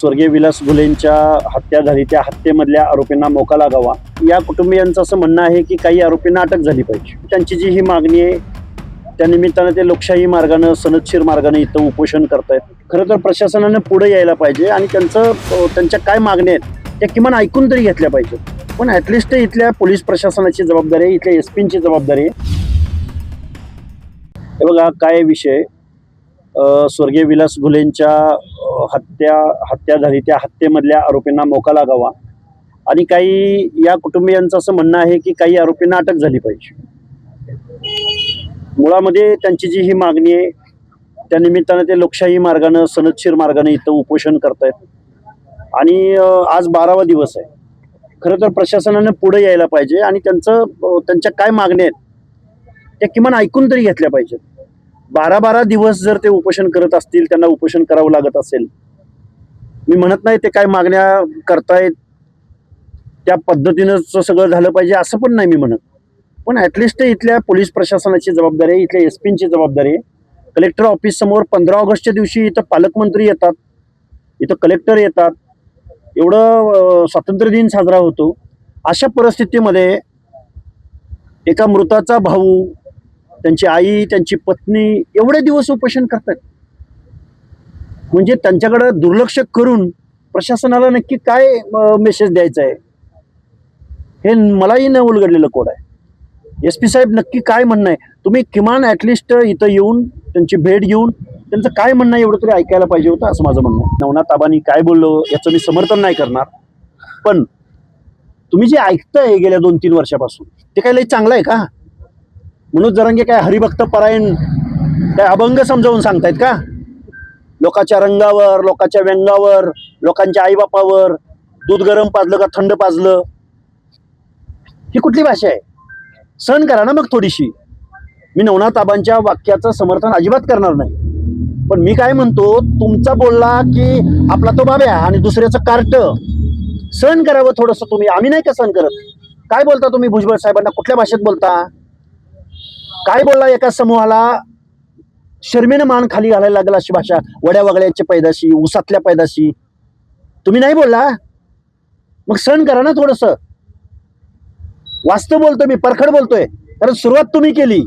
स्वर्गीय विलास घुलेंच्या हत्या झाली, त्या हत्येमधल्या आरोपींना मोका लागावा. या कुटुंबियांचं असं म्हणणं आहे की काही आरोपींना अटक झाली पाहिजे. त्यांची जी ही मागणी आहे त्या निमित्तानं ते लोकशाही मार्गानं, सनदशीर मार्गानं इथं उपोषण करतायत. खरं तर प्रशासनानं पुढे यायला पाहिजे आणि त्यांच्या काय मागण्या आहेत त्या किमान ऐकून तरी घेतल्या पाहिजे. पण ॲटलिस्ट इथल्या पोलीस प्रशासनाची जबाबदारी आहे, इथल्या SP-ची जबाबदारी आहे. हे बघा काय विषय, स्वर्गीय विलास घुलेंच्या हत्या झाली, त्या हत्येमधल्या आरोपींना मोका लागावा आणि काही या कुटुंबियांचं असं म्हणणं आहे की काही आरोपींना अटक झाली पाहिजे. मुळामध्ये त्यांची जी ही मागणी आहे त्या निमित्तानं ते लोकशाही मार्गानं, सनदशीर मार्गानं इथं उपोषण करतायत आणि आज 12वा दिवस आहे. खरं तर प्रशासनानं पुढे यायला पाहिजे आणि त्यांच्या काय मागण्या आहेत त्या किमान ऐकून तरी घेतल्या पाहिजेत. 12 दिवस जर ते उपोषण करत असतील, त्यांना उपोषण करावं लागत असेल, मी म्हणत नाही ते काय मागण्या करतायत त्या पद्धतीनंच सगळं झालं पाहिजे असं पण नाही मी म्हणत. पण ॲटलिस्ट इथल्या पोलीस प्रशासनाची जबाबदारी आहे, इथल्या SP-ची जबाबदारी आहे. कलेक्टर ऑफिस समोर 15 ऑगस्टच्या दिवशी इथं पालकमंत्री येतात, इथं कलेक्टर येतात, एवढं स्वातंत्र्य दिन साजरा होतो. अशा परिस्थितीमध्ये एका मृताचा भाऊ, त्यांची आई, त्यांची पत्नी एवढे दिवस उपोषण करतात. म्हणजे त्यांच्याकडे दुर्लक्ष करून प्रशासनाला नक्की काय मेसेज द्यायचा आहे हे मलाही न उलगडलेलं कोड आहे. SP साहेब नक्की काय म्हणणं आहे, तुम्ही किमान ॲटलिस्ट इथं येऊन त्यांची भेट घेऊन त्यांचं काय म्हणणं आहे एवढं तरी ऐकायला पाहिजे होतं असं माझं म्हणणं आहे. नवनाथ आबांनी काय बोललो याचं मी समर्थन नाही करणार, पण तुम्ही जे ऐकताय गेल्या 2-3 वर्षापासून ते काय लई चांगलं आहे का? मनोज जरांगे काय हरिभक्त परायण काय अभंग समजावून सांगतायत का? लोकांच्या रंगावर, लोकांच्या व्यंगावर, लोकांच्या आईबापावर दूध गरम पाजलं का थंड पाजलं, ही कुठली भाषा आहे? सहन करा ना मग थोडीशी. मी नवनाथ आबांच्या वाक्याचं समर्थन अजिबात करणार नाही, पण मी काय म्हणतो, तुमचा बोलला की आपला तो बाब्या आणि दुसऱ्याचं कार्ट, सहन करावं थोडंसं तुम्ही. आम्ही नाही का सहन करत? काय बोलता तुम्ही भुजबळ साहेबांना, कुठल्या भाषेत बोलता? काय बोलला एका समूहाला, शर्मेनं मान खाली घालायला लागला अशी भाषा, वड्या वगळ्याच्या पैदाशी, उसातल्या पैदाशी तुम्ही नाही बोलला? मग सहन करा ना थोडंसं. वास्तव बोलतोय मी, परखड बोलतोय, कारण सुरुवात तुम्ही केली,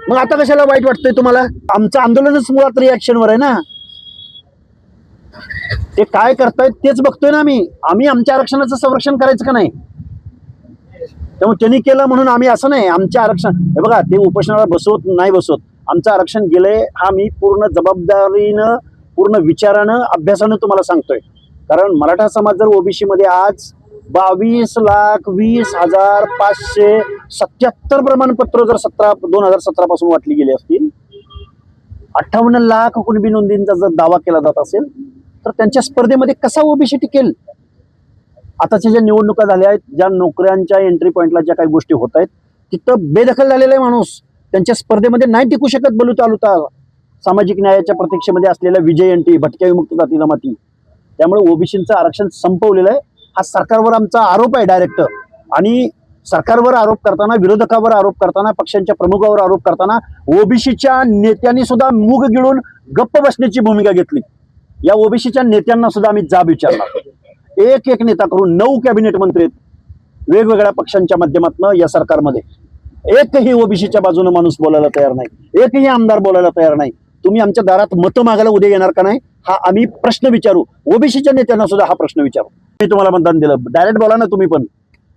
मग आता कशाला वाईट वाटतंय तुम्हाला? आमचं आंदोलनच मुळात रिॲक्शनवर आहे ना. ते काय करतायत तेच बघतोय ना आम्ही आमच्या आरक्षणाचं संरक्षण करायचं का नाही? त्यामुळे त्यांनी केलं म्हणून आम्ही असं नाही. आमच्या आरक्षण, हे बघा, ते उपोषणाला बसवत नाही बसवत, आमचं आरक्षण गेलंय हा मी पूर्ण जबाबदारीनं, पूर्ण विचारानं, अभ्यासानं तुम्हाला सांगतोय. कारण मराठा समाज जर OBC मध्ये आज 22,20,577 प्रमाणपत्र जर 2017 पासून वाटली गेली असतील, 58 लाख कुणबी नोंदींचा जर दावा केला जात असेल, तर त्यांच्या स्पर्धेमध्ये कसा OBC टिकेल? आताच्या ज्या निवडणुका झाल्या आहेत, ज्या नोकऱ्यांच्या एंट्री पॉईंटला ज्या काही गोष्टी होत आहेत, तिथं बेदखल झालेला आहे माणूस. त्यांच्या स्पर्धेमध्ये नाही टिकू शकत. बलू तालुका सामाजिक न्यायाच्या प्रतीक्षेमध्ये असलेल्या विजय एंटी, भटक्या विमुक्त जाती जमाती, त्यामुळे OBCचं आरक्षण संपवलेलं आहे. हा सरकारवर आमचा आरोप आहे डायरेक्ट. आणि सरकारवर आरोप करताना, विरोधकावर आरोप करताना, पक्षांच्या प्रमुखावर आरोप करताना OBCच्या नेत्यांनी सुद्धा मूग गिळून गप्प बसण्याची भूमिका घेतली. या OBCच्या नेत्यांना सुद्धा आम्ही जाब विचारणार. एक नेता करून 9 कॅबिनेट मंत्री आहेत वेगवेगळ्या पक्षांच्या माध्यमातून या सरकारमध्ये. एकही OBCच्या बाजूने माणूस बोलायला तयार नाही, एकही आमदार बोलायला तयार नाही. तुम्ही आमच्या दारात मतं मागायला उद्या येणार का नाही हा आम्ही प्रश्न विचारू. OBCच्या नेत्यांना सुद्धा हा प्रश्न विचारू. मी तुम्हाला मतदान दिलं, डायरेक्ट बोला ना तुम्ही, पण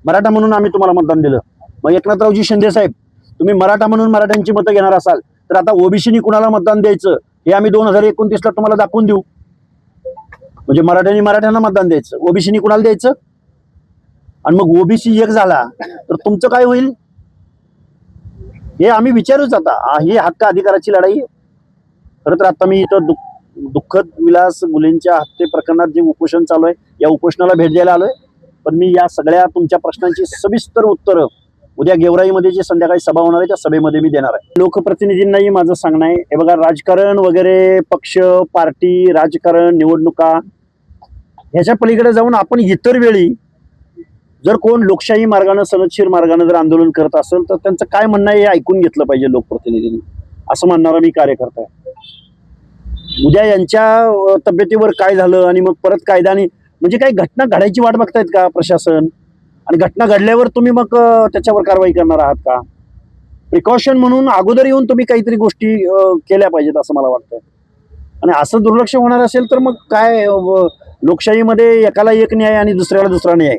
मराठा म्हणून आम्ही तुम्हाला मतदान दिलं. मग एकनाथरावजी शिंदे साहेब, तुम्ही मराठा म्हणून मराठ्यांची मतं घेणार असाल तर आता OBCनी कुणाला मतदान द्यायचं हे आम्ही 2029ला तुम्हाला दाखवून देऊ. म्हणजे मराठ्यांना मतदान द्यायचं, OBCनी कुणाला द्यायचं, आणि मग OBC एक झाला तर तुमचं काय होईल हे आम्ही विचारूच. आता ही हक्क अधिकाराची लढाई आहे. खरं तर आता मी इथं दुःखद विलास घुलेंच्या हत्ये प्रकरणात जे उपोषण चालू आहे, या उपोषणाला भेट द्यायला आलोय. पण मी या सगळ्या तुमच्या प्रश्नांची सविस्तर उत्तरं उद्या गेवराईमध्ये जी संध्याकाळी सभा होणार आहे त्या सभेमध्ये मी देणार आहे. लोकप्रतिनिधींनाही माझं सांगणं आहे, हे बघा, राजकारण वगैरे, पक्ष, पार्टी, राजकारण, निवडणुका ह्याच्या पलीकडे जाऊन आपण इतर वेळी जर कोण लोकशाही मार्गानं, सनदशीर मार्गानं जर आंदोलन करत असेल तर त्यांचं काय म्हणणं आहे हे ऐकून घेतलं पाहिजे लोकप्रतिनिधींनी, असं म्हणणारा मी कार्यकर्ता आहे. उद्या यांच्या तब्येतीवर काय झालं आणि मग परत कायद्याने म्हणजे काही घटना घडायची वाट बघतायत का प्रशासन? आणि घटना घडल्यावर तुम्ही मग त्याच्यावर कारवाई करणार आहात का? प्रिकॉशन म्हणून अगोदर येऊन तुम्ही काहीतरी गोष्टी केल्या पाहिजेत असं मला वाटतं. आणि असं दुर्लक्ष होणार असेल तर मग काय लोकशाहीमध्ये एकाला एक न्याय आणि दुसऱ्याला दुसरा न्याय.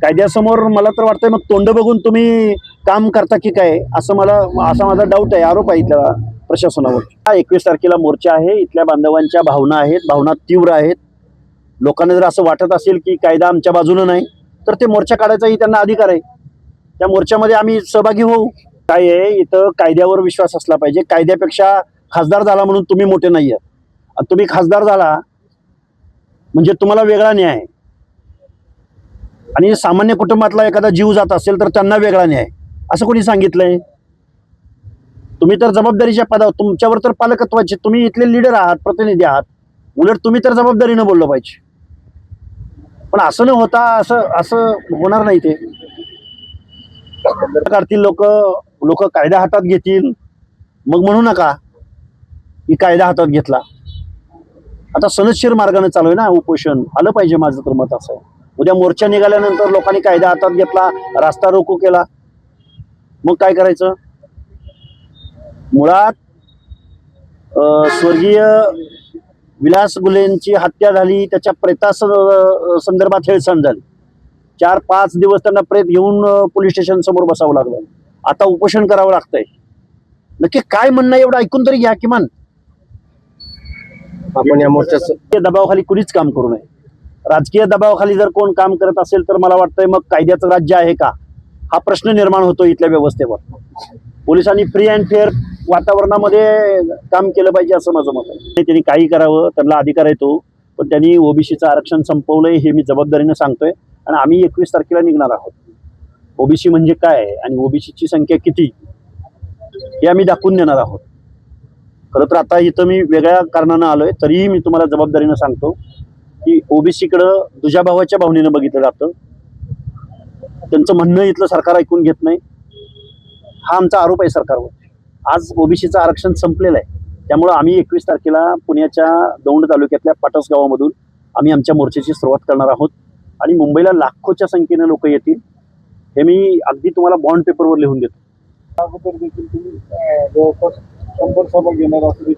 कायद्यासमोर मला तर वाटतंय मग तोंड बघून तुम्ही काम करता की काय असा माझा डाऊट आहे, आरोप आहे इथल्या प्रशासनावर. 21 तारखेला मोर्चा आहे. इथल्या बांधवांच्या भावना आहेत, भावना तीव्र आहेत. लोकांना जर असं वाटत असेल की कायदा आमच्या बाजूनं नाही तर ते मोर्चा काढायचाही त्यांना अधिकार आहे. त्या मोर्चामध्ये आम्ही सहभागी होऊ. काय आहे, इथं कायद्यावर विश्वास असला पाहिजे. कायद्यापेक्षा खासदार झाला म्हणून तुम्ही मोठे नाही आहात. आणि तुम्ही खासदार झाला म्हणजे तुम्हाला वेगळा न्याय, आणि सामान्य कुटुंबातला एखादा जीव जात असेल तर त्यांना वेगळा न्याय असं कोणी सांगितलंय? तुम्ही तर जबाबदारीच्या पदावर, तुमच्यावर तर पालकत्वाचे, तुम्ही इथले लीडर आहात, प्रतिनिधी आहात. उलट तुम्ही तर जबाबदारीनं बोललं पाहिजे. पण असं न होता असं होणार नाही. ते करतील लोक कायदा हातात घेतील. मग म्हणू नका की कायदा हातात घेतला. आता सनदशीर मार्गाने चालू आहे ना उपोषण. आलं पाहिजे, माझं तर मत असं आहे. उद्या मोर्चा निघाल्यानंतर लोकांनी कायदा हातात घेतला, रास्ता रोको केला, मग काय करायचं? मुळात स्वर्गीय विलास गुलेंची हत्या झाली, त्याच्या प्रेता संदर्भात हेळसांड झाली. 4-5 दिवस त्यांना प्रेत घेऊन पोलीस स्टेशन समोर बसावं लागलं. आता उपोषण करावं लागतंय. नक्की काय म्हणणं एवढं ऐकून तरी घ्या किमान. आपण या मोर्चाच्या दबावाखाली कुणीच काम करू नये. राजकीय दबावाखाली जर कोण काम करत असेल तर मला वाटतंय मग कायद्याचं राज्य आहे का हा प्रश्न निर्माण होतो इथल्या व्यवस्थेवर. पोलिसांनी फ्री अँड फेअर वातावरणामध्ये काम केलं पाहिजे असं माझं मत आहे. त्यांनी काही करावं, त्यांना अधिकार आहे तो, पण त्यांनी ओबीसीचं आरक्षण संपवलंय हे मी जबाबदारीनं सांगतोय. आणि आम्ही 21 तारखेला निघणार आहोत. ओबीसी म्हणजे काय आणि ओबीसीची संख्या किती हे आम्ही दाखवून देणार आहोत. खरं तर आता इथं मी वेगळ्या कारणानं आलोय, तरीही मी तुम्हाला जबाबदारीनं सांगतो की ओबीसीकडं तुझ्या भावाच्या भावनेनं बघितलं जातं. त्यांचं म्हणणं इथलं सरकार ऐकून घेत नाही. हा आमचा आरोप आहे सरकारवर. आज ओबीसीचं आरक्षण संपलेलं आहे. त्यामुळं आम्ही 21 तारखेला पुण्याच्या दौंड तालुक्यातल्या पाटस गावामधून आम्ही आमच्या मोर्चाची सुरुवात करणार आहोत. आणि मुंबईला लाखोच्या संख्येनं लोक येतील. हे मी अगदी तुम्हाला बॉन्ड पेपरवर लिहून देतो.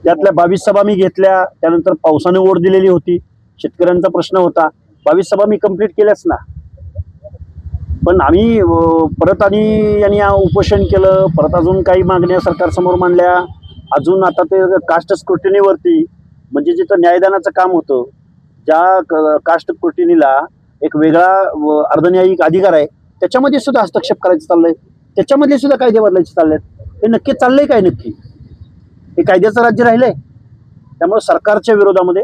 त्यातल्या 22 सभा मी घेतल्या. त्यानंतर पावसाने ओढ दिलेली होती, शेतकऱ्यांचा प्रश्न होता. 22 सभा मी कंप्लीट केल्याच ना. पण आम्ही परत यांनी उपोषण केलं. परत अजून काही मागण्या सरकारसमोर मांडल्या. अजून आता ते कास्ट स्क्रुटिनीवरती, म्हणजे जिथं न्यायदानाचं काम होतं, ज्या कास्ट स्क्रुटिनीला एक वेगळा अर्धन्यायिक अधिकार आहे, त्याच्यामध्ये सुद्धा हस्तक्षेप करायचं चाललंय. त्याच्यामध्ये सुद्धा कायदे बदलायचे चाललेत. हे नक्की चाललंय काय? नक्की हे कायद्याचं राज्य राहिलंय? त्यामुळे सरकारच्या विरोधामध्ये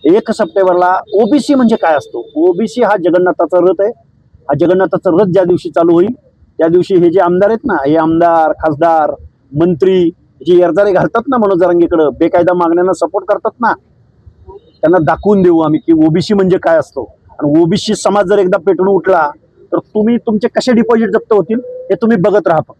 1 सप्टेंबरला ओबीसी म्हणजे काय असतो, ओबीसी हा जगन्नाथाचा रथ आहे. हा जगन्नाथाचा रथ ज्या दिवशी चालू होईल त्या दिवशी हे जे आमदार आहेत ना, हे आमदार, खासदार, मंत्री जे एरजारे घालतात ना मनोज जरांगेकडं, बेकायदा मागण्यांना सपोर्ट करतात ना, त्यांना दाखवून देऊ आम्ही की ओबीसी म्हणजे काय असतो. आणि ओबीसी समाज जर एकदा पेटून उठला तर तुम्ही तुमचे कसे डिपॉझिट जप्त होतील हे तुम्ही बघत राहा.